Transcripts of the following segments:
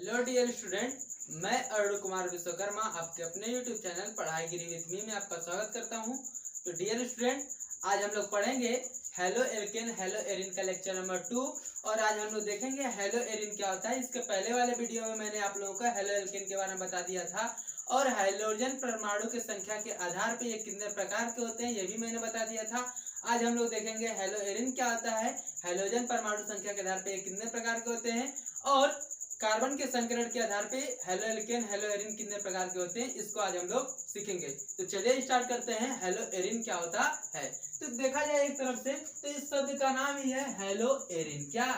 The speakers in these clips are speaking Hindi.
हेलो डियर स्टूडेंट, मैं अरुण कुमार विश्वकर्मा आपके अपने यूट्यूब चैनल पढ़ाई गिरी विथ मी में आपका स्वागत करता हूं। तो डियर स्टूडेंट, आज हम लोग पढ़ेंगे हेलो एल्केन हेलो एरिन का लेक्चर नंबर 2। और आज हम लोग देखेंगे हेलो एरिन क्या होता है। इसके पहले वाले वीडियो में मैंने आप लोगों को हेलो एल्केन के बारे में बता दिया था और हाइड्रोजन परमाणु की संख्या के आधार पर ये कितने प्रकार के होते हैं ये भी मैंने बता दिया था। आज हम लोग देखेंगे हेलो एरिन क्या होता है, हाइड्रोजन परमाणु संख्या के आधार पर ये कितने प्रकार के होते हैं और कार्बन के संकरण के आधार पे हेलो एल्केन हेलो एरिन कितने प्रकार के होते हैं, इसको आज हम लोग सीखेंगे। तो चलिए स्टार्ट करते हैं। हेलो एरिन क्या होता है। तो देखा जाए एक तरफ से तो इस शब्द का नाम ही है हेलो एरिन। क्या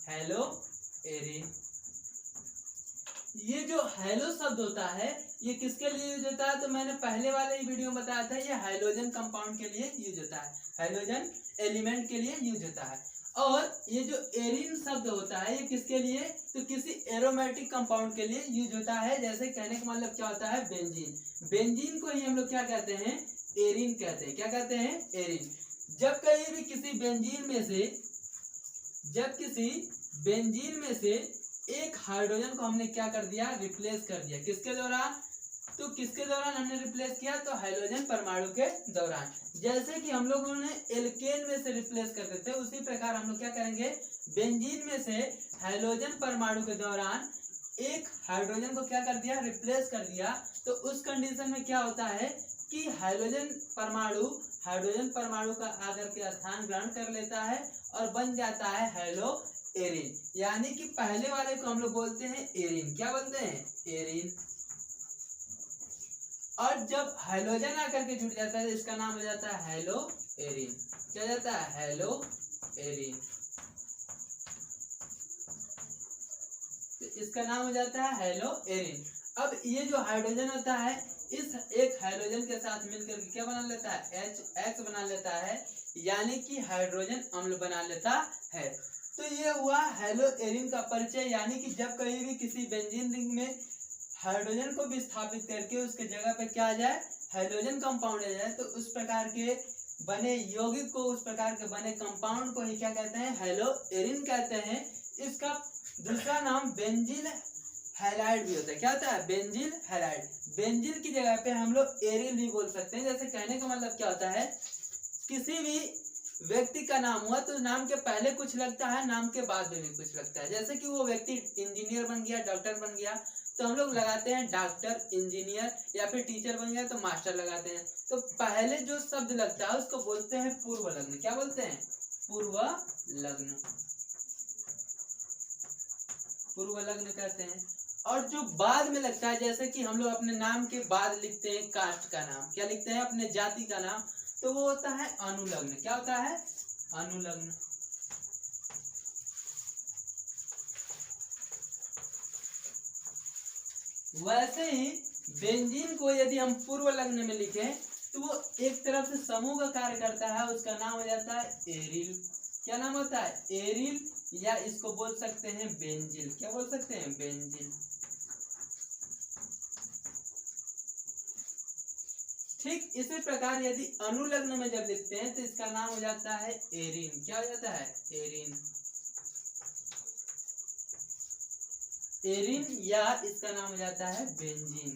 हेलो एरिन। ये जो हेलो शब्द होता है ये किसके लिए यूज होता है, तो मैंने पहले वाले ही वीडियो में बताया था ये हाइड्रोजन कंपाउंड के लिए यूज होता है, हाइड्रोजन एलिमेंट के लिए यूज होता है। और ये जो एरिन शब्द होता है ये किसके लिए, तो किसी एरोमेटिक कंपाउंड के लिए यूज होता है। जैसे कहने का मतलब क्या होता है, बेंजीन। बेंजीन को ही हम लोग क्या कहते हैं, एरिन कहते हैं। क्या कहते हैं, एरिन। जब कहीं भी किसी बेंजीन में से एक हाइड्रोजन को हमने क्या कर दिया, रिप्लेस कर दिया। किसके दौरान, तो किसके दौरान हमने रिप्लेस किया, तो हाइड्रोजन परमाणु के दौरान। जैसे कि हम लोगों ने एल्केन में से रिप्लेस कर देते हैं उसी प्रकार हम लोग क्या करेंगे, बेंजीन में से हाइड्रोजन परमाणु के दौरान एक हाइड्रोजन को क्या कर दिया, रिप्लेस कर दिया। तो उस कंडीशन में क्या होता है कि हाइड्रोजन परमाणु का आकर के स्थान ग्रहण कर लेता है और बन जाता है हेलो एरिन। यानी कि पहले वाले को हम लोग बोलते हैं एरिन। क्या बोलते हैं, एरिन। और जब हाइड्रोजन आकर के जुड़ जाता है तो इसका नाम हो जाता है हेलो एरिन। क्या जाता है, हेलो एरिन। तो इसका नाम हो जाता है हेलो एरिन। अब ये जो हाइड्रोजन होता है इस एक हाइड्रोजन के साथ मिलकर क्या बना लेता है, H बना लेता है, यानी कि हाइड्रोजन अम्ल बना लेता है। तो ये हुआ हेलो एरिन का परिचय। यानी कि जब कहीं भी किसी बेंजीन रिंग में हाइड्रोजन को विस्थापित करके उसके जगह पे क्या आ जाए, हाइड्रोजन कंपाउंड आ जाए, तो उस प्रकार के बने यौगिक को, उस प्रकार के बने कंपाउंड को ही क्या कहते हैं, हेलो एरिन कहते हैं। इसका दूसरा नाम बेंजील हैलाइड भी होता है। क्या होता है, बेंजील हैलाइड। बेंजील की जगह पे हम लोग एरिन भी बोल सकते हैं। जैसे कहने का मतलब क्या होता है, किसी भी व्यक्ति का नाम हुआ तो नाम के पहले कुछ लगता है, नाम के बाद में भी कुछ लगता है। जैसे कि वो व्यक्ति इंजीनियर बन गया, डॉक्टर बन गया, तो हम लोग लगाते हैं डॉक्टर, इंजीनियर, या फिर टीचर बन गया तो मास्टर लगाते हैं। तो पहले जो शब्द लगता है उसको बोलते हैं पूर्व लग्न। क्या बोलते हैं, पूर्व लग्न। पूर्व लग्न कहते हैं। और जो बाद में लगता है, जैसे कि हम लोग अपने नाम के बाद लिखते हैं कास्ट का नाम, क्या लिखते हैं, अपने जाति का नाम, तो वो होता है अनुलग्न। क्या होता है, अनुलग्न। वैसे ही बेंजीन को यदि हम पूर्व लग्न में लिखें तो वो एक तरफ से समूह का कार्य करता है, उसका नाम हो जाता है एरिल। क्या नाम होता है, एरिल, या इसको बोल सकते हैं बेंजील। क्या बोल सकते हैं, बेंजील। ठीक इसी प्रकार यदि अनुलग्न में जब लिखते हैं तो इसका नाम हो जाता है एरिन। क्या हो जाता है, एरिन। एरिन, या इसका नाम हो जाता है बेंजीन।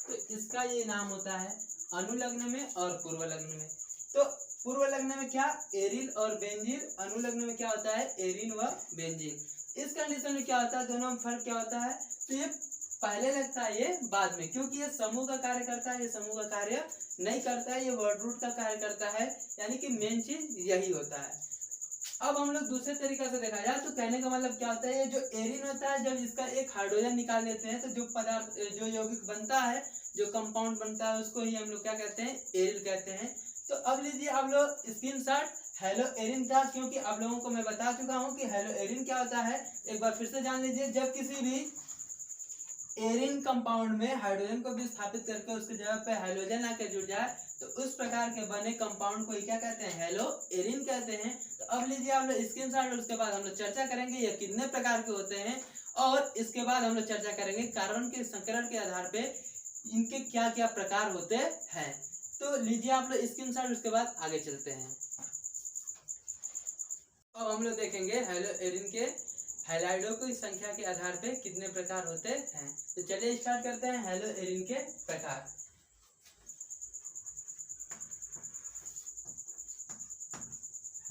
तो इसका ये नाम होता है अनुलग्न में और पूर्व लग्न में। तो पूर्व लग्न में क्या, एरिल और बेंजीन। अनुलग्न में क्या होता है, एरिन व बेंजीन। इस कंडीशन में क्या होता है, दोनों में फर्क क्या होता है, तो ये पहले लगता है, ये बाद में, क्योंकि ये समूह का कार्य करता है, ये समूह का कार्य नहीं करता है, ये वर्ड रूट का कार्य करता है। यानी कि मेन चीज यही होता है। अब हम लोग दूसरे तरीके से देखा जाए तो कहने का मतलब क्या होता है, ये जो एरिन होता है जब इसका एक हाइड्रोजन निकाल लेते हैं तो जो पदार्थ, जो यौगिक बनता है, जो कंपाउंड बनता है, उसको ही हम लोग क्या कहते हैं, एरिल कहते हैं। तो अब लीजिए आप लोग स्क्रीनशॉट हेलो एरिन का, क्योंकि आप लोगों को मैं बता चुका हूं कि हेलो एरिन क्या होता है। एक बार फिर से जान लीजिए, जब किसी भी एरिन कंपाउंड में हाइड्रोजन को विस्थापित करके उसकी जगह पे हाइड्रोजन आकर जुड़ जाए तो उस प्रकार के बने कंपाउंड को क्या कहते हैं, हेलो एरिन कहते हैं। तो अब लीजिए आप लोग स्क्रीनशॉट, उसके बाद हम लोग चर्चा करेंगे ये कितने प्रकार के होते हैं और इसके बाद हम लोग चर्चा करेंगे कार्बन के संकरण के आधार पे इनके क्या क्या प्रकार होते हैं। तो लीजिए आप लोग स्क्रीनशॉट, उसके बाद आगे चलते हैं। अब हम लोग देखेंगे हेलो एरिन के हैलाइडों की संख्या के आधार पे कितने प्रकार होते हैं। तो चलिए स्टार्ट करते हैं हेलो एरिन के प्रकार।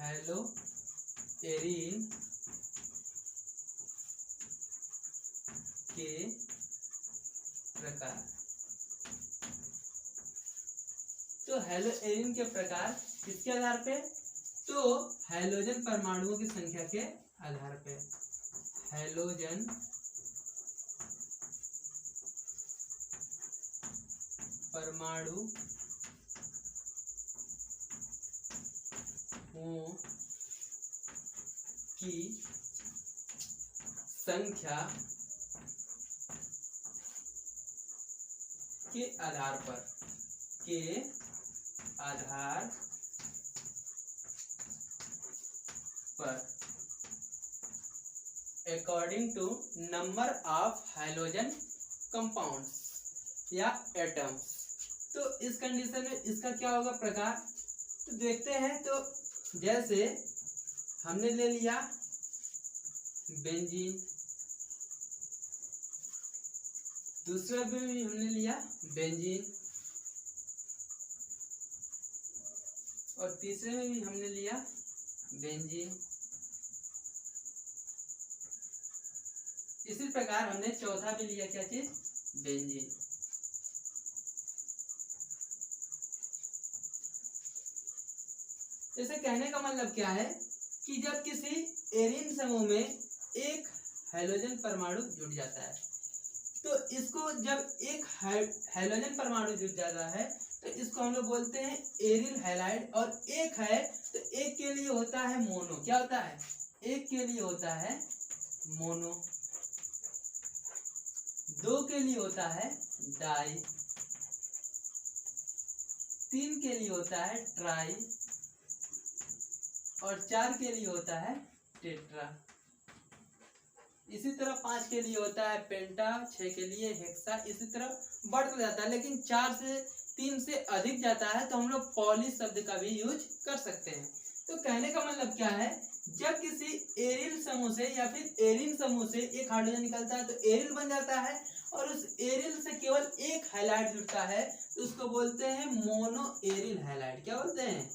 हेलो एरिन के प्रकार। तो हेलो एरिन के प्रकार किसके आधार पे, तो हैलोजन परमाणुओं की संख्या के आधार पे। हैलोजन परमाणु की संख्या के आधार पर according to number of hydrogen compounds या एटम्स। तो इस कंडीशन में इसका क्या होगा प्रकार, तो देखते हैं। तो जैसे हमने ले लिया बेंजीन, दूसरा भी हमने लिया बेंजीन, और तीसरे में भी हमने लिया बेंजीन। इसी प्रकार हमने चौथा भी लिया, क्या चीज, बेंजीन। इसे कहने का मतलब क्या है कि जब किसी एरिन समूह में एक हाइड्रोजन परमाणु जुड़ जाता है, तो इसको जब एक हाइड्रोजन परमाणु जुड़ जाता है तो इसको हम लोग बोलते हैं एरिल हैलाइड। और एक है तो एक के लिए होता है मोनो, क्या होता है, एक के लिए होता है मोनो, दो के लिए होता है डाई, तीन के लिए होता है ट्राई, और चार के लिए होता है टेट्रा। इसी तरह 5 के लिए होता है पेंटा, 6 के लिए हेक्सा, इसी तरह बढ़ता जाता है। लेकिन 4 से 3 से अधिक जाता है तो हम लोग पॉली शब्द का भी यूज कर सकते हैं। तो कहने का मतलब क्या है, जब किसी एरिल समूह से या फिर एरिन समूह से एक हाइड्रोजन निकलता है तो एरिल बन जाता है, और उस एरिल से केवल एक हैलाइड जुड़ता है तो उसको बोलते हैं मोनो एरिल हैलाइड। क्या बोलते हैं,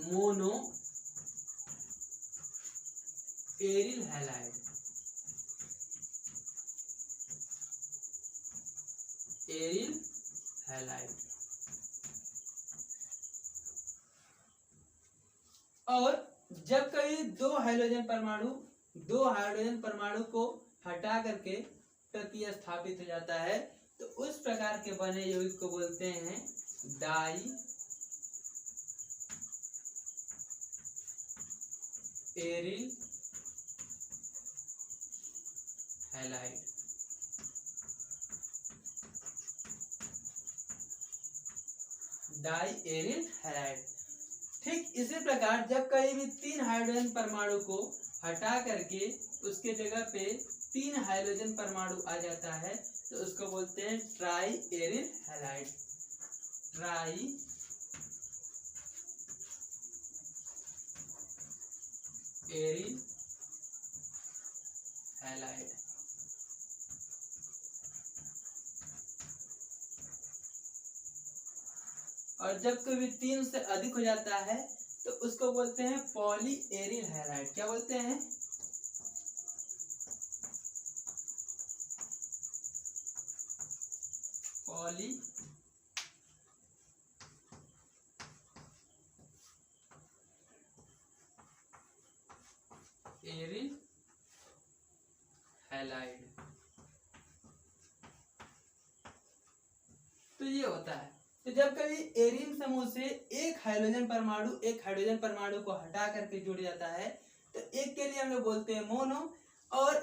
mono aryl halide. Aryl halide. और जब कभी दो हाइड्रोजन परमाणु को हटा करके प्रतिस्थापित हो जाता है तो उस प्रकार के बने यौगिक को बोलते हैं diaryl halide. Diaryl halide. ठीक इसी प्रकार जब कहीं भी 3 हाइड्रोजन परमाणु को हटा करके उसके जगह पे 3 हाइड्रोजन परमाणु आ जाता है तो उसको बोलते हैं try aryl halide. Try aryl halide. और जब कभी 3 से अधिक हो जाता है तो उसको बोलते हैं पॉली एरिल हैलाइड। क्या बोलते हैं, पॉली एरिल हैलाइड। तो ये होता है। तो जब कभी एरिन समूह से एक हाइड्रोजन परमाणु को हटा करके जुड़ जाता है तो एक के लिए हम लोग बोलते हैं मोनो, और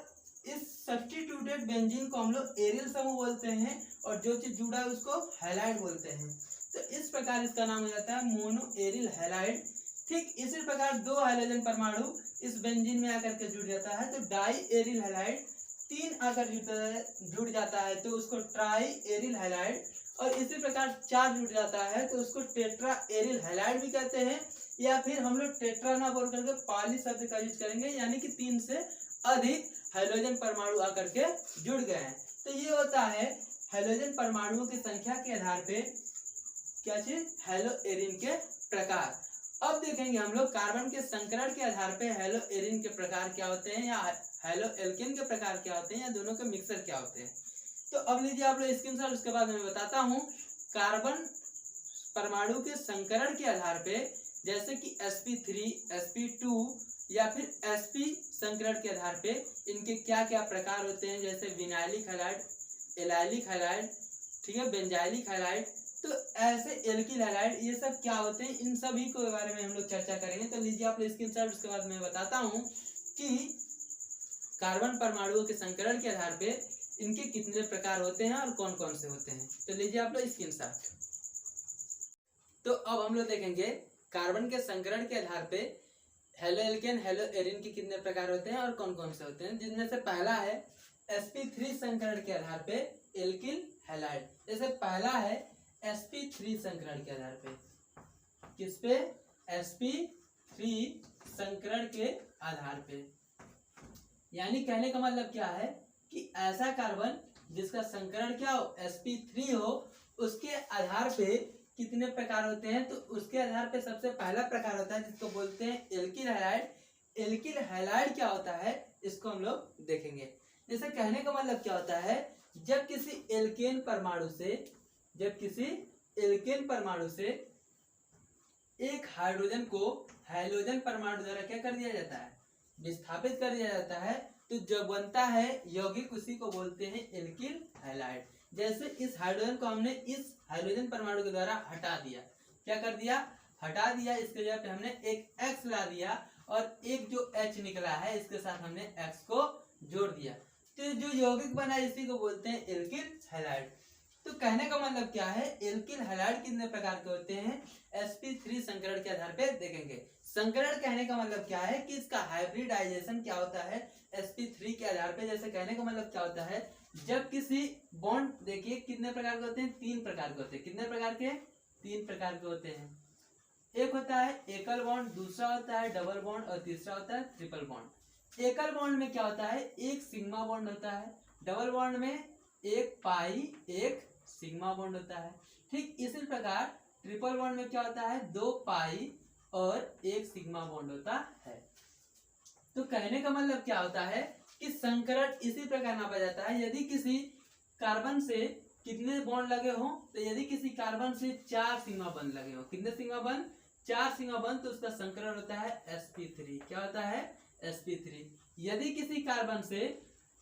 इस सब्स्टिट्यूटेड बेंजीन को हम लोग एरिल समूह बोलते हैं, और जो चीज जुड़ा है उसको हैलाइड बोलते हैं। तो इस प्रकार इसका नाम हो जाता है मोनो एरिल हैलाइड। ठीक इसी प्रकार 2 हाइड्रोजन परमाणु इस बेंजीन में आकर के जुड़ जाता है तो डाई एरिल हैलाइड। 3 आकर जुड़ जाता है तो उसको ट्राई एरिल हैलाइड, और इसी प्रकार 4 जुड़ जाता है तो उसको टेट्रा एरिल हैलाइड भी कहते हैं, या फिर हम लोग टेट्रा ना बोल करके पॉली शब्द का यूज करेंगे, यानी कि 3 से अधिक हाइड्रोजन परमाणु आकर के जुड़ गए हैं। तो ये होता है हाइड्रोजन परमाणुओं की संख्या के आधार पे क्या चीज, हेलो एरिन के प्रकार। अब देखेंगे हम लोग कार्बन के संकरण के आधार पे हेलो एरिन के प्रकार क्या होते हैं, या हेलो एल्केन के प्रकार क्या होते हैं, या दोनों के मिक्सर क्या होते हैं। तो अब लीजिए आप लोग स्क्रीनशॉट, उसके बाद मैं बताता हूँ। कार्बन परमाणु के संकरण के आधार पे जैसे कि sp3, sp2 या फिर sp संकरण के आधार पे इनके क्या क्या प्रकार होते हैं, जैसे विनाइलिक हैलाइड, एलाइलिक हैलाइड, ठीक है, बेंजाइलिक हैलाइड। तो ऐसे एल्किल हैलाइड ये सब क्या होते हैं, इन सभी के बारे में हम लोग चर्चा करेंगे। तो लीजिए आप लोग स्क्रीनशॉट, उसके बाद मैं बताता हूँ कि कार्बन परमाणुओं के संकरण के आधार पे इनके कितने प्रकार होते हैं और कौन कौन से होते हैं। तो लीजिए आप लोग स्क्रीनशॉट। तो अब हम लोग देखेंगे कार्बन के संकरण के आधार पे हेलो एल्केन, हेलो एरिन के कितने प्रकार होते हैं और कौन कौन से होते हैं, जिनमें से पहला है sp3 संकरण के आधार पे एल्किल हैलाइड। जैसे पहला है sp3 संकरण के आधार पे, किस पे, sp3 संकरण के आधार पे, यानी कहने का मतलब क्या है कि ऐसा कार्बन जिसका संकरण क्या हो, sp3 हो, उसके आधार पे कितने प्रकार होते हैं। तो उसके आधार पे सबसे पहला प्रकार होता है जिसको बोलते हैं एल्किल हैलाइड। एल्किल हैलाइड क्या होता है, इसको हम लोग देखेंगे। जैसे कहने का मतलब क्या होता है, जब किसी एल्केन परमाणु से एक हाइड्रोजन को हाइड्रोजन परमाणु द्वारा क्या कर दिया जाता है, विस्थापित कर दिया जाता है, तो जो बनता है यौगिक उसी को बोलते हैं एल्किल हैलाइड। जैसे इस हाइड्रोजन को हमने इस हाइड्रोजन परमाणु के द्वारा हटा दिया, क्या कर दिया, हटा दिया, इसके जगह पे हमने एक X ला दिया और एक जो H निकला है इसके साथ हमने X को जोड़ दिया, तो जो यौगिक बना इसी को बोलते हैं एल्किल हैलाइड। तो कहने का मतलब क्या है, एल्किल हैलाइड कितने प्रकार के होते हैं, sp3 संकरण के आधार पे देखेंगे। संकरण कहने का मतलब क्या है कि इसका हाइब्रिडाइजेशन क्या होता है sp3 के आधार पे। जैसे कहने का मतलब क्या होता है, जब किसी बॉन्ड, देखिए कितने प्रकार के होते हैं, 3 प्रकार के होते हैं। कितने प्रकार के, 3 प्रकार के होते हैं। एक होता है एकल बॉन्ड, दूसरा होता है डबल बॉन्ड और तीसरा होता है ट्रिपल बॉन्ड। एकल बॉन्ड में क्या होता है, एक सिग्मा बॉन्ड होता है। डबल बॉन्ड में एक पाई एक सिग्मा बॉन्ड होता है। ठीक इसी प्रकार ट्रिपल बॉन्ड में क्या होता है, 2 पाई और एक सिग्मा बॉन्ड होता है। तो कहने का मतलब क्या होता है कि संकरण इसी प्रकार नापा जाता है। यदि किसी कार्बन से कितने बॉन्ड लगे हो, तो यदि किसी कार्बन से 4 सिग्मा बॉन्ड लगे हो, कितने सिग्मा बॉन्ड, 4 सिग्मा बॉन्ड, तो उसका संकरण होता है sp3। क्या होता है, sp3। यदि किसी कार्बन से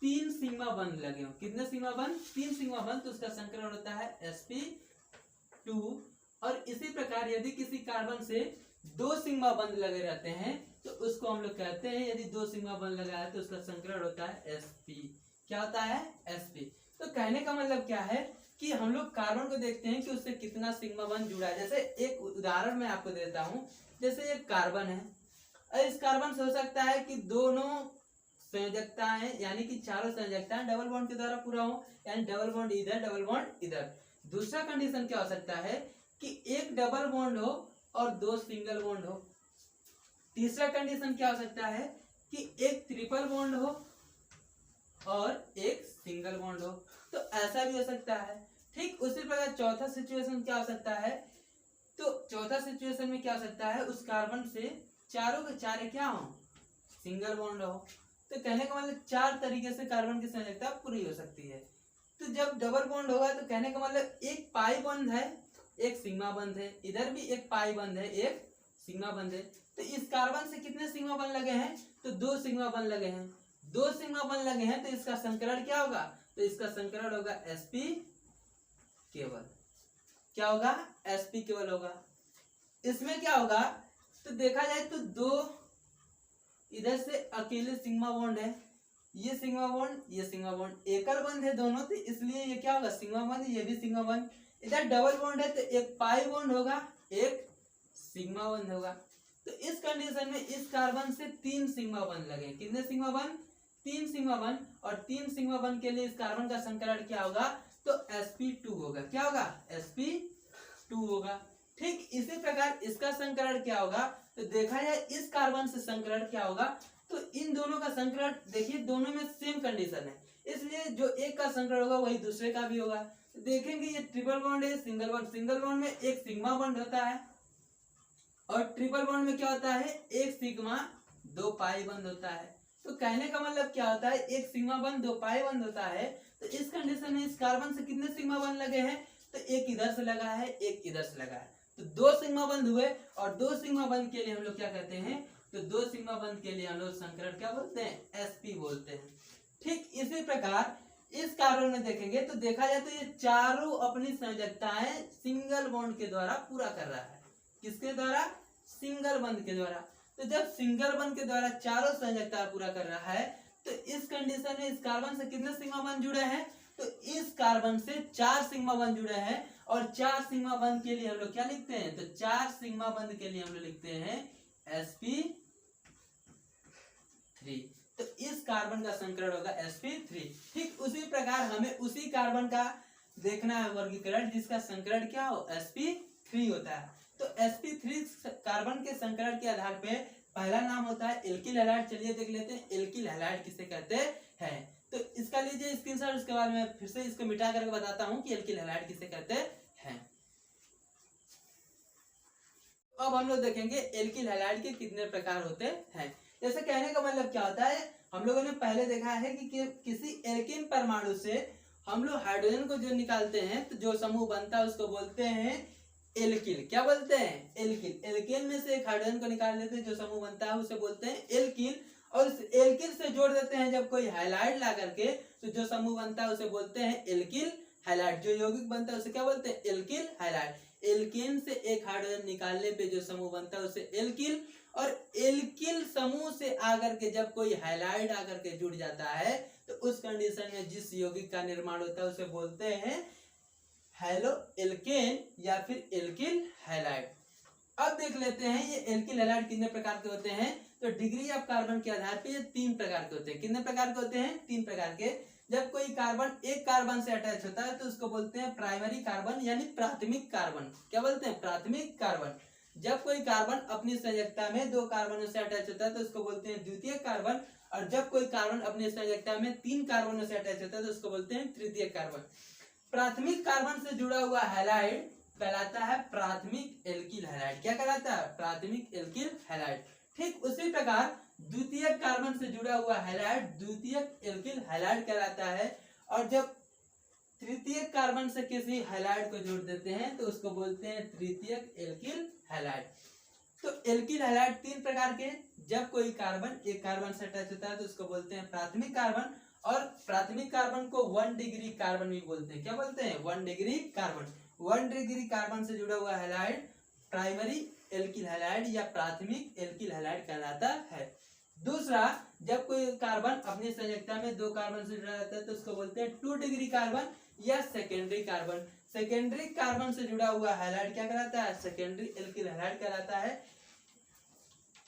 3 सिग्मा बॉन्ड लगे हो, कितने सिग्मा बॉन्ड, 3 सिग्मा बॉन्ड, तो उसका संकरण होता है sp2। और इसी प्रकार यदि किसी कार्बन से 2 सिग्मा बॉन्ड लगे रहते हैं तो उसको हम लोग कहते हैं, यदि 2 सिग्मा बॉन्ड लगा है तो उसका संकरण होता है sp। क्या होता है, sp। तो कहने का मतलब क्या है कि हम लोग कार्बन को देखते हैं कि उससे कितना सिग्मा बॉन्ड जुड़ा है। जैसे एक उदाहरण मैं आपको देता हूँ, जैसे एक कार्बन है और इस कार्बन से हो सकता है कि दोनों संयोजकताएं, यानी कि चारों संयोजकताएं डबल बॉन्ड के द्वारा पूरा हो, यानी डबल बॉन्ड इधर, डबल बॉन्ड इधर। दूसरा कंडीशन क्या हो सकता है कि एक डबल बॉन्ड हो और 2 सिंगल बॉन्ड हो। तीसरा कंडीशन क्या हो सकता है कि एक ट्रिपल बॉन्ड हो और एक सिंगल बॉन्ड हो। तो ऐसा भी हो सकता है। ठीक उसी प्रकार चौथा सिचुएशन क्या हो सकता है, तो चौथा सिचुएशन में क्या हो सकता है, उस कार्बन से चारों के चारे क्या हो, सिंगल बॉन्ड हो। तो कहने का मतलब 4 तरीके से कार्बन की संयोजकता पूरी हो सकती है। तो जब डबल बॉन्ड होगा तो कहने का मतलब एक पाई बंध है, एक सिग्मा बंध है, इधर भी एक पाई बंध है, एक सिग्मा बंध है। तो इस कार्बन से कितने सिग्मा बंध लगे हैं, तो 2 सिग्मा बंध लगे हैं। 2 सिग्मा बंध लगे हैं तो इसका संकरण क्या होगा, तो इसका संकरण होगा sp केवल। क्या होगा, sp केवल होगा। इसमें क्या होगा, तो देखा जाए तो 2 इधर से अकेले सिग्मा बॉन्ड है, ये सिग्मा बॉन्ड, ये सिग्मा बॉन्ड, एकल बंध है दोनों, तो इसलिए ये क्या होगा, सिग्मा बॉन्ड, ये भी सिग्मा बॉन्ड। इधर डबल बॉन्ड है तो एक पाई बॉन्ड होगा, एक सिग्मा बॉन्ड होगा। तो इस कंडीशन में इस कार्बन से 3 सिग्मा बॉन्ड लगे। कितने सिग्मा बॉन्ड, 3 सिग्मा बॉन्ड। और 3 सिग्मा बॉन्ड के लिए इस कार्बन का संकरण क्या होगा, तो sp2 होगा। क्या होगा? sp2 होगा। ठीक इसी प्रकार इसका संकरण क्या होगा? तो देखा जाए इस कार्बन से संकरण क्या होगा, तो इन दोनों का संकरण देखिए दोनों में सेम कंडीशन है, इसलिए जो एक का संकरण होगा वही दूसरे का भी होगा। तो देखेंगे ये ट्रिपल बॉन्ड है, सिंगल बॉन्ड, सिंगल बॉन्ड में एक सिग्मा बॉन्ड होता है और ट्रिपल बॉन्ड में क्या होता है? एक सिग्मा 2 पाई बंद होता है। तो कहने का मतलब क्या होता है? एक सिग्मा बंद 2 पाई बंद होता है। तो इस कंडीशन में इस कार्बन से कितने सिग्मा बंद लगे हैं? तो एक इधर से लगा है, एक इधर से लगा है, तो 2 सिग्मा बंद हुए। और 2 सिग्मा बंद के लिए हम लोग क्या कहते हैं? तो 2 सिग्मा बंद के लिए हम लोग संकरण क्या बोलते हैं? sp बोलते हैं। ठीक इसी प्रकार इस कार्बन में देखेंगे तो देखा जाए तो ये चारों अपनी संयोजकताएं सिंगल बॉन्ड के द्वारा पूरा कर रहा है। किसके द्वारा? सिंगल बंद के द्वारा। तो जब सिंगल बंद के द्वारा चारों संयोजकता पूरा कर रहा है तो इस कंडीशन में इस कार्बन से कितने सिग्मा बंद जुड़े हैं? तो इस कार्बन से 4 सिग्मा बंद जुड़े हैं और 4 सिग्मा बंद के लिए हम लोग क्या लिखते हैं? तो 4 सिग्मा बंद के लिए हम लोग लिखते हैं sp3। तो इस कार्बन का संकरण होगा sp3। ठीक उसी प्रकार हमें उसी कार्बन का देखना है वर्गीकरण जिसका संकरण क्या हो? sp3 होता है। तो sp3 कार्बन के संकरण के आधार पे पहला नाम होता है एल्किल हैलाइड। चलिए देख लेते हैं एल्किल हैलाइड किसे कहते हैं। तो इसका लीजिए स्क्रीनशॉट, उसके बाद मैं फिर से इसको मिटा करके बताता हूं कि एल्किल हैलाइड किसे कहते हैं। अब हम लोग देखेंगे एल्किल हैलाइड के कितने प्रकार होते हैं। जैसे कहने का मतलब क्या होता है, हम लोगों ने पहले देखा है कि किसी एल्किन परमाणु से हम लोग हाइड्रोजन को जो निकालते हैं तो जो समूह बनता है उसको बोलते हैं एल्किल। क्या बोलते हैं? एल्किल। एल्किल में से एक हाइड्रोजन को निकाल लेते हैं, जो समूह बनता है उसे बोलते हैं एल्किल। और इस एल्किल से जोड़ देते हैं जब कोई हैलाइड ला करके तो जो समूह बनता है उसे बोलते हैं एल्किल हैलाइड। जो यौगिक बनता है उसे क्या बोलते हैं? Alkyl halide. एल्केन से एक हाइड्रोजन निकालने पे जो समूह बनता है उसे एल्किल। और एल्किल समूह से आकर के जब कोई हैलाइड आकर के जुड़ जाता है तो उस कंडीशन में जिस यौगिक का निर्माण होता है उसे बोलते हैं हैलो एल्केन या फिर एल्किल हैलाइड। अब देख लेते हैं ये एल्किल हैलाइड कितने प्रकार के होते हैं। तो डिग्री ऑफ कार्बन के आधार पे ये 3 प्रकार के होते हैं। कितने प्रकार के होते हैं? 3 प्रकार के। जब कोई कार्बन एक कार्बन से अटैच होता है तो उसको बोलते हैं प्राइमरी कार्बन यानी प्राथमिक कार्बन। क्या बोलते हैं? प्राथमिक कार्बन। जब कोई कार्बन अपनी संयोजकता में 2 कार्बनों से अटैच होता है तो उसको बोलते हैं द्वितीयक कार्बन। और जब कोई कार्बन अपनी संयोजकता में 3 कार्बनों से अटैच होता है तो उसको बोलते हैं तृतीयक कार्बन। प्राथमिक कार्बन से जुड़ा हुआ हैलाइड कहलाता है प्राथमिक एल्किल हैलाइड। क्या कहलाता है? प्राथमिक एल्किल हैलाइड। ठीक उसी प्रकार द्वितीयक कार्बन से जुड़ा हुआ हैलाइड द्वितीयक एल्किल हैलाइड कहलाता है। और जब तृतीयक कार्बन से किसी हैलाइड को जोड़ देते हैं तो उसको बोलते हैं तृतीयक एल्किल हैलाइड। तो एल्किल हैलाइड 3 प्रकार के। जब कोई कार्बन एक कार्बन से अटैच होता है तो उसको बोलते हैं प्राथमिक कार्बन। और प्राथमिक कार्बन को 1 डिग्री कार्बन भी बोलते हैं। क्या बोलते हैं? 1 डिग्री कार्बन। 1 डिग्री कार्बन से जुड़ा हुआ हैलाइड प्राइमरी एल्किल हैलाइड या प्राथमिक एल्किल हैलाइड कहलाता है। दूसरा, जब कोई कार्बन अपनी संयोजकता में 2 कार्बन से जुड़ा रहता है तो उसको बोलते हैं 2 डिग्री कार्बन या सेकेंडरी कार्बन। सेकेंडरी कार्बन से जुड़ा हुआ हैलाइड क्या कहलाता है? सेकेंडरी एल्किल हैलाइड कहलाता है।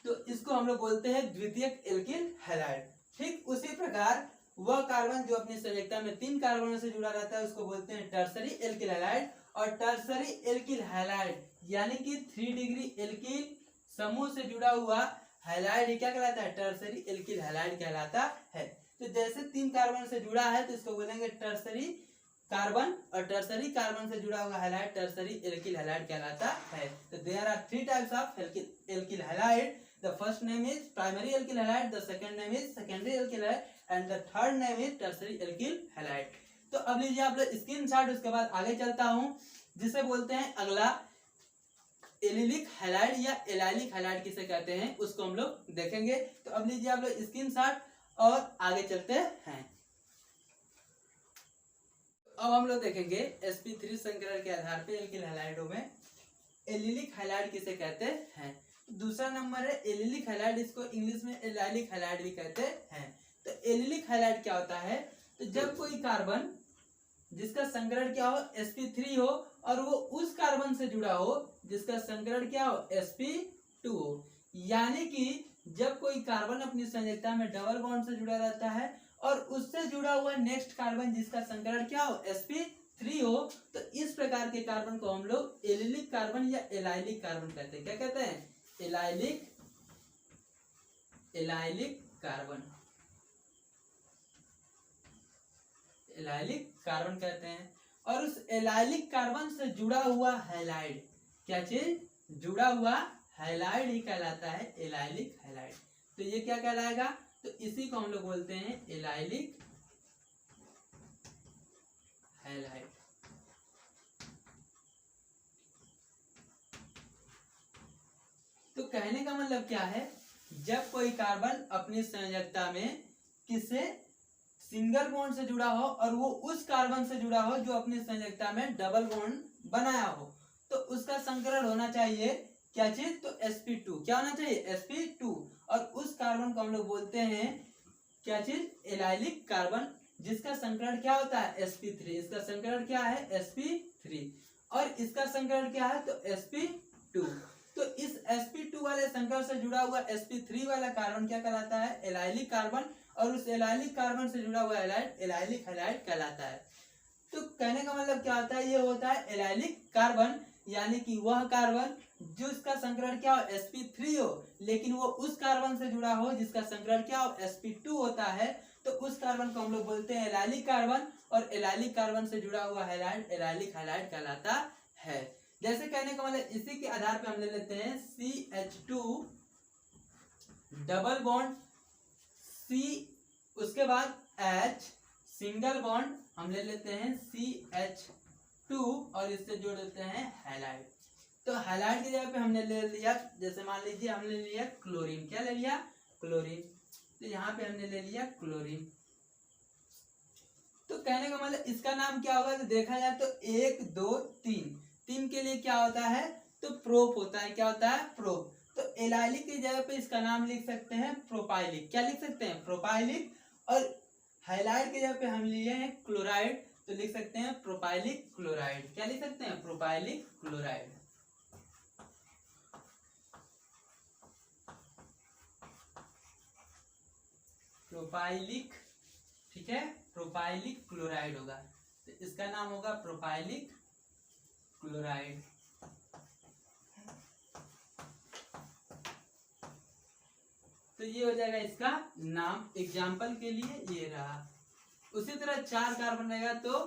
तो इसको हम लोग बोलते हैं द्वितीयक एल्किल हैलाइड। ठीक उसी प्रकार वह कार्बन जो अपनी संयोजकता में 3 कार्बनों से जुड़ा रहता है उसको बोलते हैं टर्सरी एल्किल हैलाइड। और टर्सरी एल्किल हैलाइड यानी कि 3 डिग्री एल्किल समूह से जुड़ा हुआ हैलाइड क्या कहलाता है? टर्सरी एल्किल हैलाइड कहलाता है। तो जैसे 3 कार्बन से जुड़ा है तो इसको बोलेंगे टर्सरी कार्बन। और टर्सरी कार्बन से जुड़ा हुआ हैलाइड टर्सरी एल्किल हैलाइड कहलाता है। तो there are 3 types of alkyl halide. The first name is primary alkyl halide, the second name is secondary alkyl halide, and the third name is tertiary alkyl halide. तो अब लीजिए आप लोग स्क्रीनशॉट, उसके बाद आगे चलता हूं जिसे बोलते हैं अगला एलिलिक हैलाइड या एलाइलिक हैलाइड किसे कहते हैं उसको हम लोग देखेंगे। तो अब लीजिए आप लोग स्क्रीनशॉट और आगे चलते हैं। अब हम लोग देखेंगे sp3 संकरण के आधार पे एल्किल हैलाइडों में एलिलिक हैलाइड किसे कहते हैं। दूसरा नंबर है एलिलिक हैलाइड, इसको इंग्लिश में एलाइलिक हैलाइड भी कहते हैं। तो एलिलिक हैलाइड क्या होता है? तो जब कोई कार्बन जिसका संकरण क्या हो sp3 हो और वो उस कार्बन से जुड़ा हो जिसका संकरण क्या हो sp2 हो, यानी कि जब कोई कार्बन अपनी संयोजकता में डबल बॉन्ड से जुड़ा रहता है और उससे जुड़ा हुआ नेक्स्ट कार्बन जिसका संकरण क्या हो sp3 3 हो तो इस प्रकार के कार्बन को हम लोग एलिलिक कार्बन या एलाइलिक कार्बन कहते हैं। क्या कहते हैं? एलाइलिक कार्बन, एलाइलिक कार्बन कहते हैं। और उस एलाइलिक कार्बन से जुड़ा हुआ हैलाइड, क्या चीज? जुड़ा हुआ हैलाइड ही कहलाता है एलाइलिक हैलाइड। तो ये क्या कहलाएगा? तो इसी को हम लोग बोलते हैं एलाइलिक हैलाइड। तो कहने का मतलब क्या है? जब कोई कार्बन अपनी संयोजकता में किससे सिंगल बॉन्ड से जुड़ा हो और वो उस कार्बन से जुड़ा हो जो अपनी संयोजकता में डबल बॉन्ड बनाया हो, तो उसका संकरण होना चाहिए क्या चीज? तो sp2। क्या होना चाहिए? sp2। और उस कार्बन को हम लोग बोलते हैं क्या चीज? एलाइलिक कार्बन, जिसका संकरण क्या होता है? sp3। इसका संकरण क्या है? sp3। और इसका संकरण क्या है? तो sp2। तो इस sp2 वाले संकरण से जुड़ा हुआ sp3 वाला कार्बन क्या कहलाता है? Allylic carbon. और उस एलाइलिक कार्बन से जुड़ा हुआ हैलाइड एलाइलिक हैलाइड कहलाता है। तो कहने का मतलब क्या होता है? ये होता है एलाइलिक कार्बन, यानी कि वह कार्बन जो इसका संकरण क्या हो? sp3 हो, लेकिन वो उस कार्बन से जुड़ा हो जिसका संकरण क्या हो? sp2 होता है। तो उस कार्बन को हम लोग बोलते हैं एलाइलिक कार्बन। और एलाइलिक कार्बन से जुड़ा हुआ हैलाइड एलाइलिक हैलाइड कहलाता है। जैसे कहने का मतलब इसी के आधार पे हम ले लेते हैं CH2 डबल बॉन्ड C, उसके बाद H सिंगल बॉन्ड हम ले लेते हैं CH2 और इससे जोड़ देते हैं हैलाइड। तो हैलाइड की जगह पे हमने ले लिया, जैसे मान लीजिए हमने लिया क्लोरीन। क्या ले लिया? क्लोरीन। तो यहाँ पे हमने ले लिया क्लोरीन। तो कहने का मतलब इसका नाम क्या होगा? तो देखा जाए तो 1 2 3 के लिए क्या होता है? तो प्रोप होता है। क्या होता है? प्रोप। तो एलाइलिक की जगह पे इसका नाम लिख सकते हैं प्रोपाइलिक। क्या लिख सकते हैं? प्रोपाइलिक। और हैलाइड की जगह पे हम लिए हैं क्लोराइड, तो लिख सकते हैं प्रोपाइलिक क्लोराइड। क्या लिख सकते हैं? प्रोपाइलिक क्लोराइड। प्रोपाइलिक, ठीक है, प्रोपाइलिक क्लोराइड होगा। तो इसका नाम होगा प्रोपाइलिक क्लोराइड। तो ये हो जाएगा इसका नाम। एग्जाम्पल के लिए ये रहा। उसी तरह 4 कार्बन रहेगा तो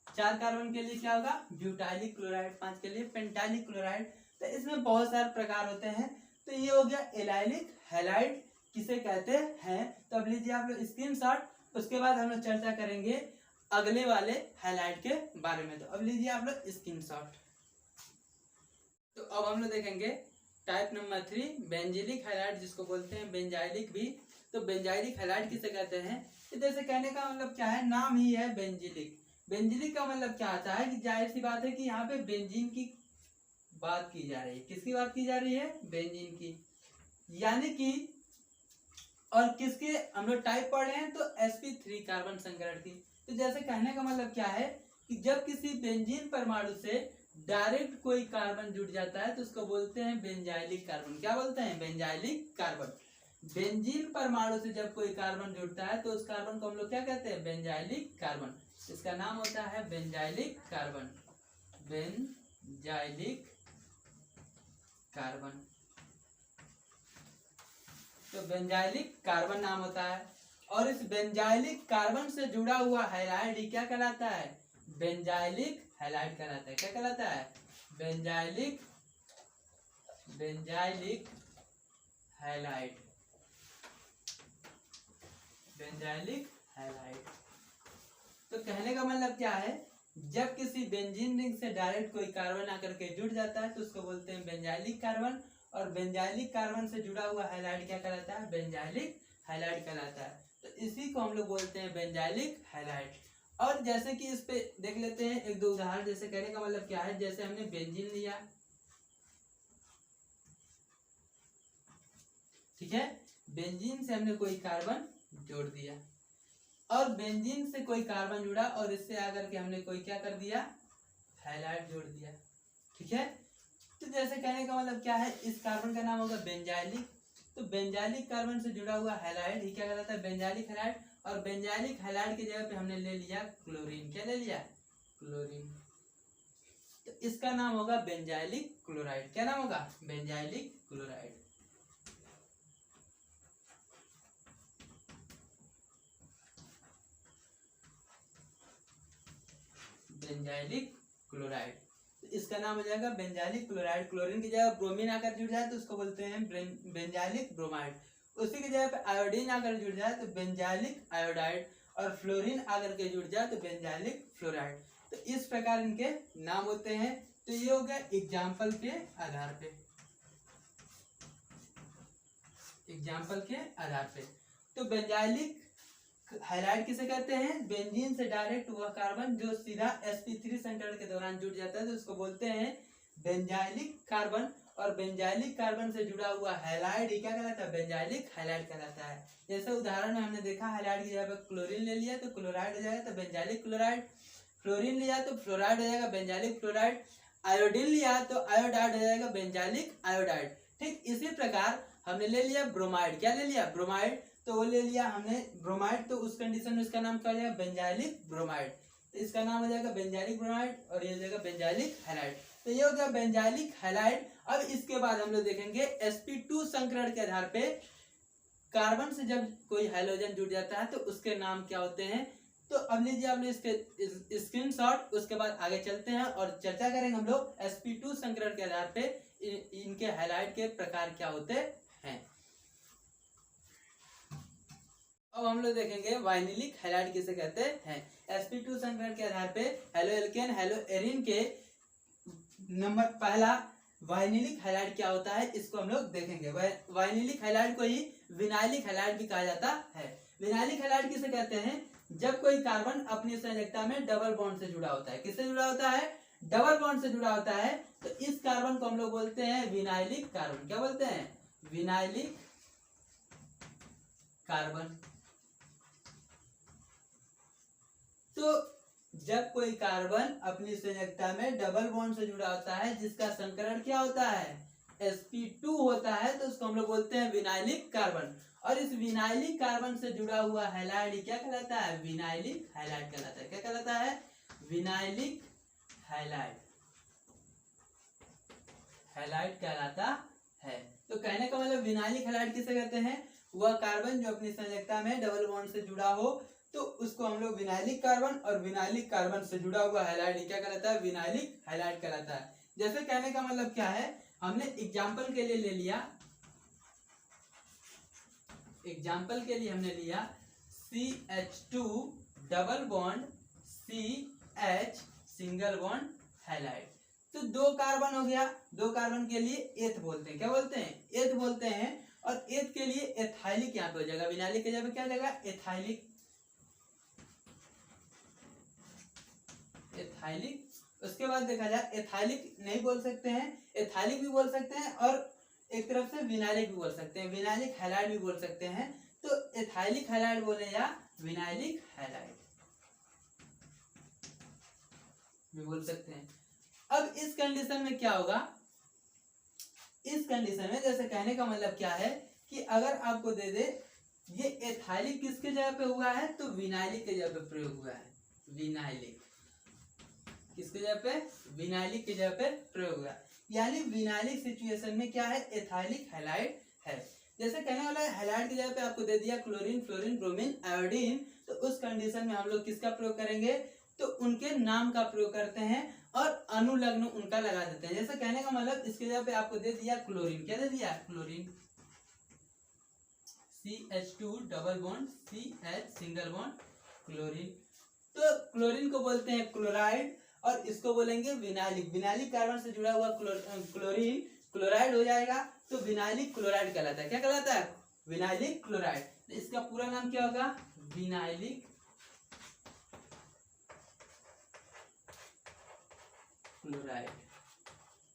4 कार्बन के लिए क्या होगा? ब्यूटाइलिक क्लोराइड। 5 के लिए पेंटाइलिक क्लोराइड। तो इसमें बहुत सारे प्रकार होते हैं। तो ये हो गया एलाइलिक हैलाइड किसे कहते हैं। तो अब लीजिए आप लोग स्क्रीनशॉट। उसके बाद हम लोग चर्चा करेंगे अगले वाले हैलाइड के बारे में। तो अब लीजिए आप लोग स्क्रीनशॉट। तो अब हम लोग देखेंगे टाइप नंबर 3 बेंजिलिक हैलाइड, जिसको बोलते हैं बेंजाइलिक भी। तो बेंजाइलिक हैलाइड किसे कहते हैं? जैसे कहने का मतलब क्या है? नाम ही है बेंजिलिक। बेंजिलिक का मतलब क्या आता है? कि जाहिर सी बात है कि यहाँ पे बेंजीन की बात की जा रही है। किसकी बात की जा रही है? बेंजीन की। यानी कि और किसके हम लोग टाइप पढ़ रहे हैं? तो sp3 कार्बन संकरण की। तो जैसे कहने का मतलब क्या है कि जब किसी बेंजीन परमाणु से डायरेक्ट कोई कार्बन जुड़ जाता है तो उसको बोलते हैं बेंजाइलिक कार्बन। क्या बोलते हैं? Benzylic carbon. बेंजीन परमाणु से जब कोई कार्बन जुड़ता है तो उस कार्बन को हम लोग क्या कहते हैं? Benzylic carbon. इसका नाम होता है बेंजाइलिक कार्बन। Benzylic carbon. तो बेंजाइलिक कार्बन नाम होता है। और इस बेंजाइलिक कार्बन से जुड़ा हुआ हैलाइड ही क्या कहलाता है? बेंजाइलिक हैलाइड कहलाता है। क्या कहलाता है? Benzylic halide. Benzylic halide. तो कहने का मतलब क्या है? जब किसी बेंजीन रिंग से डायरेक्ट कोई कार्बन आकर के जुड़ जाता है तो उसको बोलते हैं बेंजाइलिक कार्बन। और बेंजाइलिक कार्बन से जुड़ा हुआ हैलाइड क्या कहलाता है? बेंजाइलिक हैलाइड कहलाता है। तो इसी को हम लोग बोलते हैं बेंजाइलिक हैलाइड। और जैसे कि इस पे देख लेते हैं एक दो उदाहरण। जैसे कहने का मतलब क्या है? जैसे हमने बेंजीन लिया, ठीक है, बेंजीन से हमने कोई कार्बन जोड़ दिया और बेंजीन से कोई कार्बन जुड़ा और इससे आकर के हमने कोई क्या कर दिया? हैलाइड जोड़ दिया, ठीक है। तो जैसे कहने का मतलब क्या है? इस कार्बन का नाम होगा बेंजाइलिक। तो बेंजाइलिक कार्बन से जुड़ा हुआ हैलाइड ही क्या कहलाता है? Benzylic halide. और बेंजाइलिक हैलाइड की जगह पे हमने ले लिया क्लोरीन। क्या ले लिया? क्लोरीन। तो इसका नाम होगा बेंजाइलिक क्लोराइड। क्या नाम होगा? Benzylic chloride. बेंजाइलिक क्लोराइड, तो इसका नाम हो जाएगा बेंजाइलिक क्लोराइड। क्लोरीन की जगह ब्रोमीन आकर जुड़ जाए तो उसको बोलते हैं बेंजाइलिक ब्रोमाइड। उसी की जगह पे आयोडीन आकर जुड़ जाए तो बेंजाइलिक आयोडाइड, और फ्लोरीन आकर के जुड़ जाए तो बेंजाइलिक फ्लोराइड। तो इस प्रकार इनके नाम होते हैं। तो ये हो गया एग्जाम्पल के आधार पे, एग्जाम्पल के आधार पे। तो बेंजाइलिक हैलाइड किसे कहते हैं? बेंजीन से डायरेक्ट वह कार्बन जो सीधा sp3 संकरण के दौरान जुड़ जाता है तो उसको बोलते हैं बेंजाइलिक कार्बन। और बेंजाइलिक कार्बन से जुड़ा हुआ हैलाइड क्या कहलाता है? बेंजाइलिक हैलाइड कहलाता है। जैसे उदाहरण में हमने देखा हैलाइड की जगह पर क्लोरीन ले लिया तो क्लोराइड हो जाएगा तो बेंजाइलिक क्लोराइड, फ्लोरीन लिया तो फ्लोराइड हो जाएगा बेंजाइलिक फ्लोराइड, आयोडीन लिया तो आयोडाइड हो जाएगा बेंजाइलिक आयोडाइड। ठीक इसी प्रकार हमने ले लिया ब्रोमाइड। क्या ले लिया? ब्रोमाइड। तो वो ले लिया हमने ब्रोमाइड, तो उस कंडीशन में इसका नाम क्या हो जाएगा? Benzylic bromide. तो इसका नाम हो जाएगा बेंजाइलिक ब्रोमाइड और ये हो जाएगा बेंजाइलिक हैलाइड। तो ये हो गया बेंजाइलिक हैलाइड। अब इसके बाद हम लोग देखेंगे sp2 संकरण के आधार पे कार्बन से जब कोई हाइड्रोजन जुड़ जाता है तो उसके नाम क्या होते हैं। तो अब लीजिए आप लोग इसके स्क्रीनशॉट, उसके बाद आगे चलते हैं और चर्चा करेंगे हम लोग sp2 संकरण के आधार पे इनके हैलाइड के प्रकार क्या होते हैं। अब हम लोग देखेंगे वाइनिलिक हैलाइड किसे कहते हैं। sp2 संकरण के आधार पे हेलो एल्केन हेलो एरिन के नंबर पहला वाइनिलिक हैलाइड क्या होता है इसको हम लोग देखेंगे। वाइनिलिक हैलाइड को ही विनाइलिक हैलाइड भी कहा जाता है। विनाइलिक हैलाइड किसे कहते हैं? जब कोई कार्बन अपनी संयोजकता में डबल बॉन्ड से जुड़ा होता है। किससे जुड़ा होता है? डबल बॉन्ड से जुड़ा होता है। तो इस कार्बन को हम लोग बोलते हैं विनाइलिक कार्बन। क्या बोलते हैं? Vinylic carbon. तो जब कोई कार्बन अपनी संयोजकता में डबल बॉन्ड से जुड़ा होता है जिसका संकरण क्या होता है? sp2 होता है, तो उसको हम लोग बोलते हैं विनाइलिक कार्बन। और इस विनाइलिक कार्बन से जुड़ा हुआ हैलाइड क्या कहलाता है? विनाइलिक हैलाइड कहलाता है। क्या कहलाता है? विनाइलिक हैलाइड, हैलाइड कहलाता है। तो कहने का मतलब विनाइलिक हैलाइड किसे कहते हैं? वह कार्बन जो अपनी संयोजकता में डबल बॉन्ड से जुड़ा हो तो उसको हम लोग विनाइलिक कार्बन, और विनाइलिक कार्बन से जुड़ा हुआ हैलाइड क्या कहलाता है? विनाइलिक हैलाइड कहलाता है। जैसे कहने का मतलब क्या है, हमने एग्जाम्पल के लिए ले लिया, एग्जाम्पल के लिए हमने लिया CH2 double bond CH single bond halide. तो दो कार्बन हो गया, दो कार्बन के लिए एथ बोलते हैं। क्या बोलते हैं? एथ बोलते हैं। और एथ के लिए एथाइलिक यहाँ पे हो जाएगा, विनाइलिक के जगह क्या हो जाएगा? एथाइलिक, एथाइलिक। उसके बाद देखा जाए एथाइलिक नहीं बोल सकते हैं, एथाइलिक भी बोल सकते हैं, और एक तरफ से विनाइलिक भी बोल सकते हैं, विनाइलिक हैलाइड भी बोल सकते हैं। तो एथाइलिक हैलाइड बोले या विनाइलिक हैलाइड भी बोल सकते हैं। अब इस कंडीशन में क्या होगा? इस कंडीशन में जैसे कहने का मतलब क्या है कि अगर आपको दे दे ये एथाइलिक किसके जगह पे हुआ है तो विनाइलिक के जगह पे प्रयोग हुआ है। विनाइलिक किसके जगह पे? विनाइलिक के जगह पे प्रयोग हुआ, यानी विनाइलिक सिचुएशन में क्या है? एथाइलिक हैलाइड है। जैसे कहने वाला है हैलाइड की जगह पे आपको दे दिया क्लोरीन, फ्लोरीन, ब्रोमीन, आयोडीन, तो उस कंडीशन में हम लोग किसका प्रयोग करेंगे? तो उनके नाम का प्रयोग करते हैं और अनुलग्न उनका लगा देते हैं। जैसे कहने का मतलब इसके जगह पे आपको दे दिया क्लोरीन, क्या दे दिया? Chlorine, CH2 double bond CH single bond chlorine. तो क्लोरीन को बोलते हैं क्लोराइड और इसको बोलेंगे विनाइलिक। विनाइलिक कार्बन से जुड़ा हुआ क्लोरीन क्लोराइड हो जाएगा तो विनाइलिक क्लोराइड कहलाता है। क्या कहलाता है? Vinylic chloride. तो इसका पूरा नाम क्या होगा? Vinylic chloride.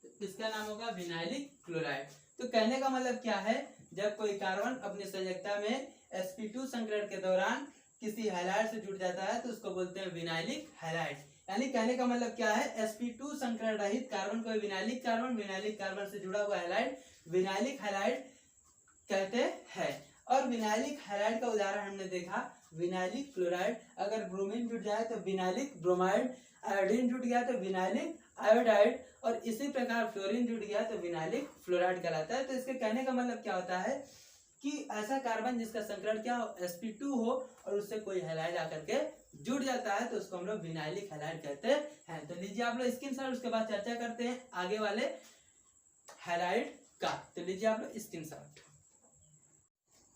तो इसका नाम होगा विनाइलिक क्लोराइड। तो कहने का मतलब क्या है? जब कोई कार्बन अपनी संयोजकता में sp2 संकरण के दौरान किसी हैलाइड से जुड़ जाता है तो उसको बोलते हैं विनाइलिक हैलाइड। यानी कहने का मतलब क्या है? sp2 संकरण रहित कार्बन को विनाइलिक कार्बन, विनाइलिक कार्बन से जुड़ा हुआ हैलाइड विनाइलिक हैलाइड कहते हैं। और विनाइलिक हैलाइड का उदाहरण हमने देखा विनाइलिक क्लोराइड, अगर ब्रोमीन जुड़ जाए तो विनाइलिक ब्रोमाइड, आयोडीन जुड़ गया तो विनाइलिक आयोडाइड, और इसी प्रकार फ्लोरीन जुड़ गया तो विनाइलिक फ्लोराइड कहलाता है। तो इसके कहने का मतलब क्या होता है कि ऐसा कार्बन जिसका संकरण क्या हो, sp2 हो, और उससे कोई हैलाइड आकर के जुड़ जाता है तो उसको हम लोग विनाइलिक हैलाइड कहते हैं। तो लीजिए आप लोग स्क्रीनशॉट, उसके बाद चर्चा करते हैं आगे वाले हैलाइड का। तो लीजिए आप लोग स्क्रीनशॉट।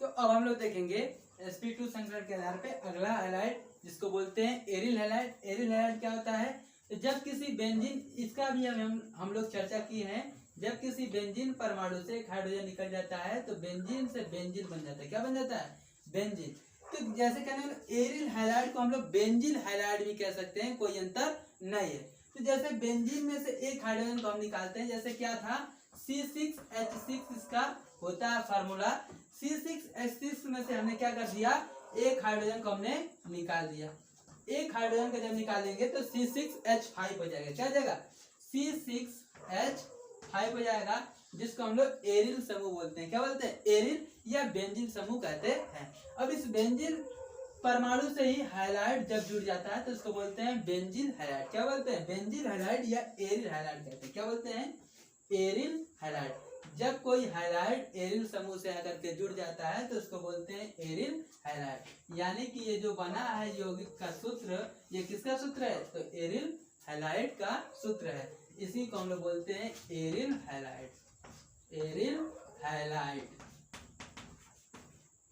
तो अब हम लोग देखेंगे sp2 संकरण के आधार पे अगला हैलाइड जिसको बोलते हैं एरिल हैलाइड। एरिल हैलाइड क्या होता है, तो जब किसी बेंजीन, इसका भी हम लोग चर्चा की है, जब किसी बेंजीन परमाणु से एक हाइड्रोजन निकल जाता है तो बेंजीन से बेंजीन बन जाता है। क्या बन जाता है, बेंजीन। तो जैसे कहने एरिल हैलाइड को हम लोग बेंजील हैलाइड भी कह सकते हैं, कोई अंतर नहीं है। तो जैसे बेंजीन में से एक हाइड्रोजन को हम निकालते हैं, जैसे क्या था C6H6 इसका होता है फार्मूला। C6H6 में से हमने क्या कर दिया, एक हाइड्रोजन को हमने निकाल दिया। एक हाइड्रोजन को जब निकालेंगे तो C6H5 हो जाएगा। क्या हो जाएगा, C6H5 हो जाएगा, जिसको हम लोग एरिल समूह बोलते हैं। क्या बोलते हैं, एरिल या बेंजीन समूह कहते हैं। अब इस बेंजीन परमाणु से ही हैलाइड जब जुड़ जाता है तो उसको बोलते हैं बेंजील हैलाइड। क्या बोलते हैं, बेंजील हैलाइड या एरिल हैलाइड कहते हैं। क्या बोलते हैं, एरिल हैलाइड। जब कोई हैलाइड एरिल समूह से आकर के जुड़ जाता है तो उसको बोलते हैं एरिल हैलाइड। यानी कि ये जो बना है यौगिक का सूत्र, ये किसका सूत्र है, तो एरिल हैलाइड का सूत्र है। इसी को हम लोग बोलते हैं एरिल हैलाइड। Aryl halide.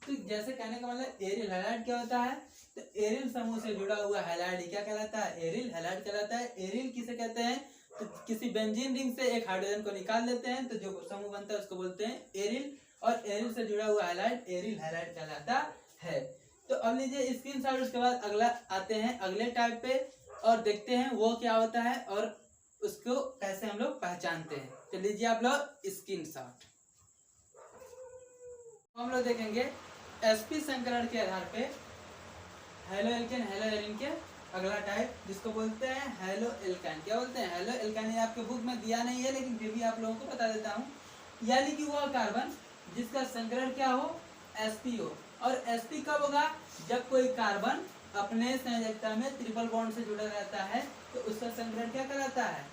तो जैसे कहने का मतलब एरिल हैलाइड क्या होता है, तो एरिल समूह से जुड़ा हुआ हैलाइड क्या कहलाता है, एरिल हैलाइड कहलाता है। एरिल किसे कहते हैं, तो किसी बेंजीन रिंग से एक हाइड्रोजन को निकाल लेते हैं तो जो समूह बनता है उसको बोलते हैं एरिल, और एरिल से जुड़ा हुआ हैलाइड एरिल हैलाइड कहलाता है। तो अब लीजिए स्क्रीनशॉट, उसके बाद अगला आते हैं अगले टाइप पे और देखते हैं वो क्या होता है और उसको कैसे हम लोग पहचानते हैं। तो लीजिए आप लोग स्क्रीनशॉट। हम लोग देखेंगे sp संकरण के आधार पे हेलो एल्केन हेलो एरिन के अगला टाइप जिसको बोलते हैं हेलो एल्काइन। क्या बोलते हैं, हेलो एल्काइन। ये आपके बुक में दिया नहीं है लेकिन फिर भी आप लोगों को बता देता हूँ। यानी कि वह कार्बन जिसका संकरण क्या हो, sp हो। और sp कब होगा, जब कोई कार्बन अपने संयोजकता में ट्रिपल बॉन्ड से जुड़ा रहता है तो उसका संकरण क्या कहलाता है,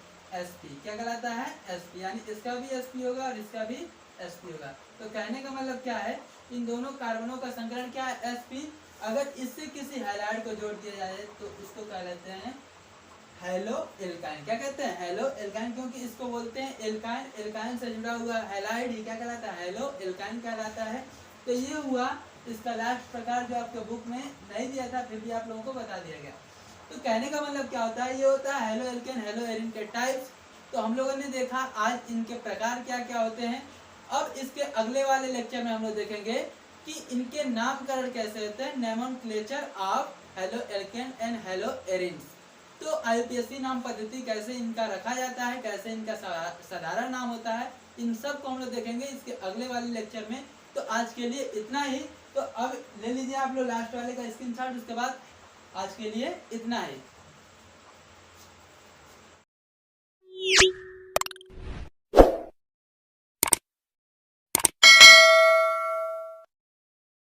sp। क्या कहलाता है, sp। यानी इसका भी sp होगा और इसका भी sp होगा। तो कहने का मतलब क्या है, इन दोनों कार्बनों का संकरण क्या है, sp। अगर इससे किसी हैलाइड को जोड़ दिया जाए तो उसको क्या कहते हैं, हेलो एल्काइन। क्या कहते हैं, हेलो एल्काइन, क्योंकि इसको बोलते हैं एल्काइन। एल्काइन से जुड़ा हुआ हैलाइड ही क्या कहलाता है, हेलो एल्काइन कहलाता है। तो ये हुआ इसका लास्ट प्रकार जो आपके बुक में नहीं दिया था फिर भी आप लोगों को बता दिया गया। तो कहने का मतलब क्या होता है, ये होता है हेलो एल्केन हेलो एरिन के टाइप्स। तो हम लोगों ने देखा आज इनके प्रकार क्या क्या होते हैं। अब इसके अगले वाले लेक्चर में हम लोग देखेंगे कि इनके नामकरण कैसे होते हैं, nomenclature of halo alkane and hello arenes. तो IUPAC नाम पद्धति कैसे इनका रखा जाता है, कैसे इनका साधारण नाम होता है, इन सब को हम लोग देखेंगे इसके अगले वाले लेक्चर में। तो आज के लिए इतना ही। तो अब ले लीजिए आप लोग लास्ट वाले का स्क्रीनशॉट, उसके बाद आज के लिए इतना ही।